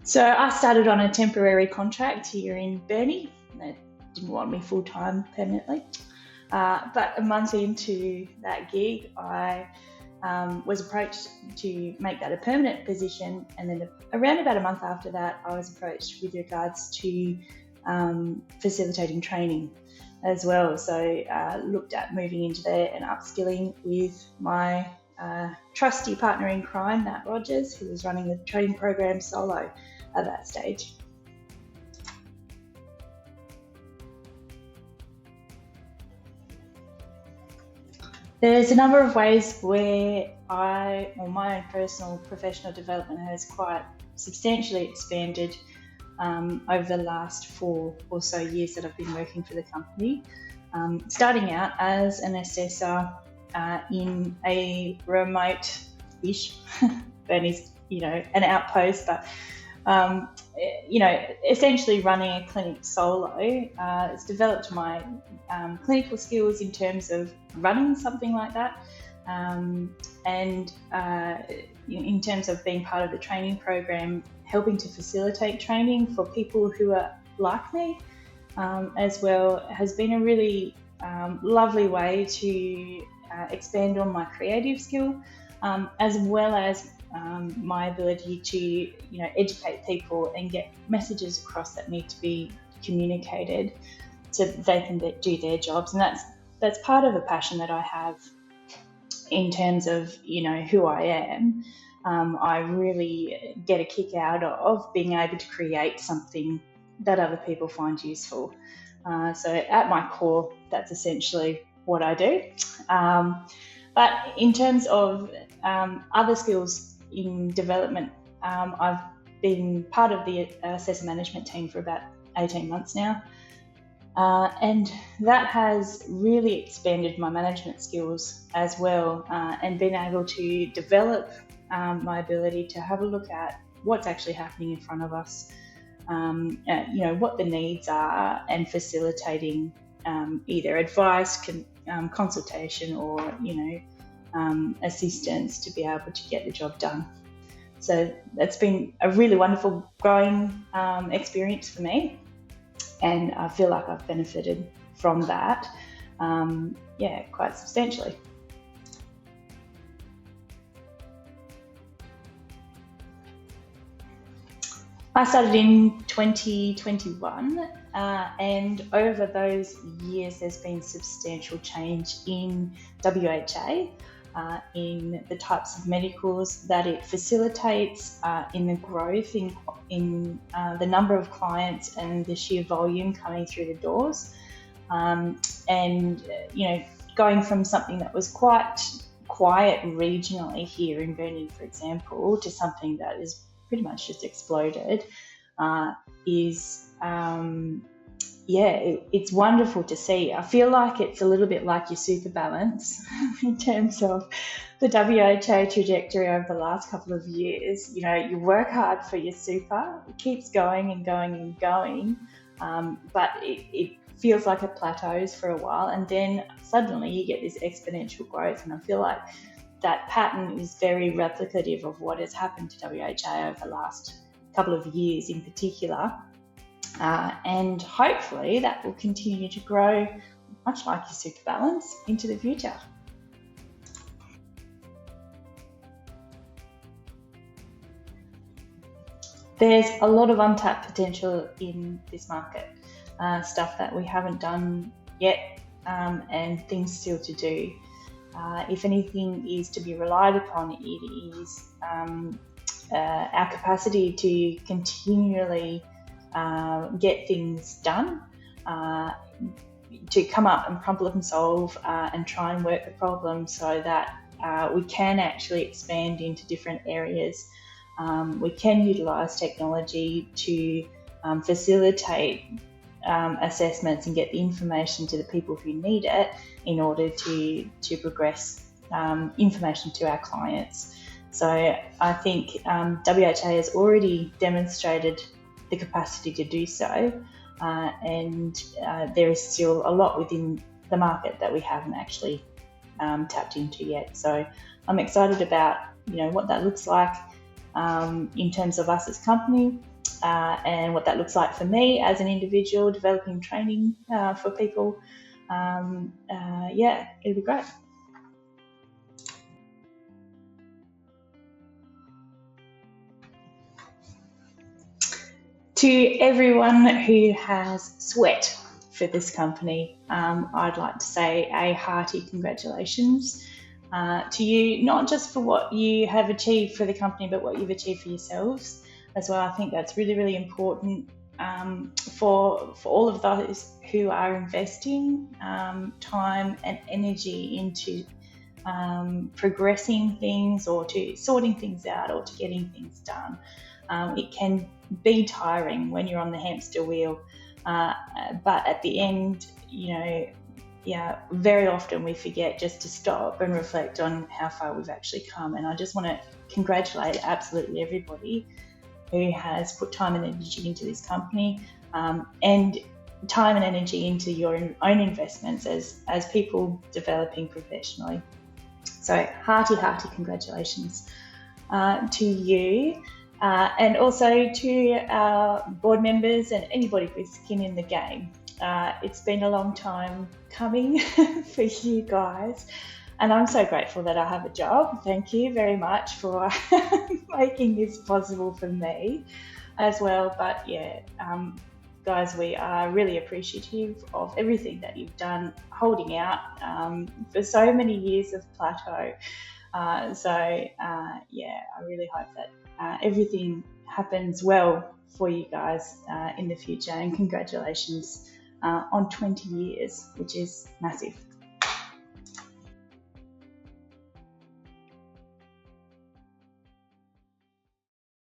So I started on a temporary contract here in Burnie. They didn't want me full-time permanently. But a month into that gig, I was approached to make that a permanent position. And then around about a month after that, I was approached with regards to facilitating training as well. So looked at moving into there and upskilling with my trusty partner in crime, Matt Rogers, who was running the training program solo at that stage. There's a number of ways where my own personal professional development has quite substantially expanded over the last 4 or so years that I've been working for the company. Starting out as an assessor in a remote-ish, Burnie's, an outpost, but essentially running a clinic solo. It's developed my clinical skills in terms of running something like that, and in terms of being part of the training program, helping to facilitate training for people who are like me, as well, has been a really lovely way to expand on my creative skill, as well as my ability to educate people and get messages across that need to be communicated so that they can do their jobs. And that's part of a passion that I have in terms of who I am. I really get a kick out of being able to create something that other people find useful. So at my core, that's essentially what I do. But in terms of other skills in development, I've been part of the assessor management team for about 18 months now. And that has really expanded my management skills as well, and been able to develop my ability to have a look at what's actually happening in front of us, what the needs are, and facilitating either advice, consultation, or assistance to be able to get the job done. So that's been a really wonderful growing experience for me, and I feel like I've benefited from that quite substantially. I started in 2021, and over those years there's been substantial change in WHA, in the types of medicals that it facilitates, in the growth in the number of clients and the sheer volume coming through the doors, and going from something that was quite quiet regionally here in Burnie, for example, to something that is pretty much just exploded, it's wonderful to see. I feel like it's a little bit like your super balance in terms of the WHA trajectory over the last couple of years. You work hard for your super, it keeps going and going and going, but it feels like it plateaus for a while, and then suddenly you get this exponential growth. And I feel like that pattern is very replicative of what has happened to WHA over the last couple of years in particular. And hopefully that will continue to grow, much like your super balance, into the future. There's a lot of untapped potential in this market, stuff that we haven't done yet, and things still to do. If anything is to be relied upon, it is our capacity to continually get things done, to come up and problem solve, and try and work the problem so that we can actually expand into different areas. We can utilise technology to facilitate assessments and get the information to the people who need it in order to progress information to our clients. So I think WHA has already demonstrated the capacity to do so, and there is still a lot within the market that we haven't actually tapped into yet. So I'm excited about what that looks like in terms of us as a company, and what that looks like for me as an individual, developing training for people. Yeah, it'll be great. To everyone who has sweat for this company, I'd like to say a hearty congratulations to you, not just for what you have achieved for the company, but what you've achieved for yourselves as well. I think that's really, really important for all of those who are investing time and energy into progressing things, or to sorting things out, or to getting things done. It can be tiring when you're on the hamster wheel, but at the end, very often we forget just to stop and reflect on how far we've actually come. And I just want to congratulate absolutely everybody who has put time and energy into this company, and time and energy into your own investments as people developing professionally. So hearty congratulations to you. And also to our board members and anybody with skin in the game. It's been a long time coming for you guys, and I'm so grateful that I have a job. Thank you very much for making this possible for me as well. But yeah, guys, we are really appreciative of everything that you've done, holding out for so many years of plateau. I really hope that everything happens well for you guys in the future, and congratulations on 20 years, which is massive.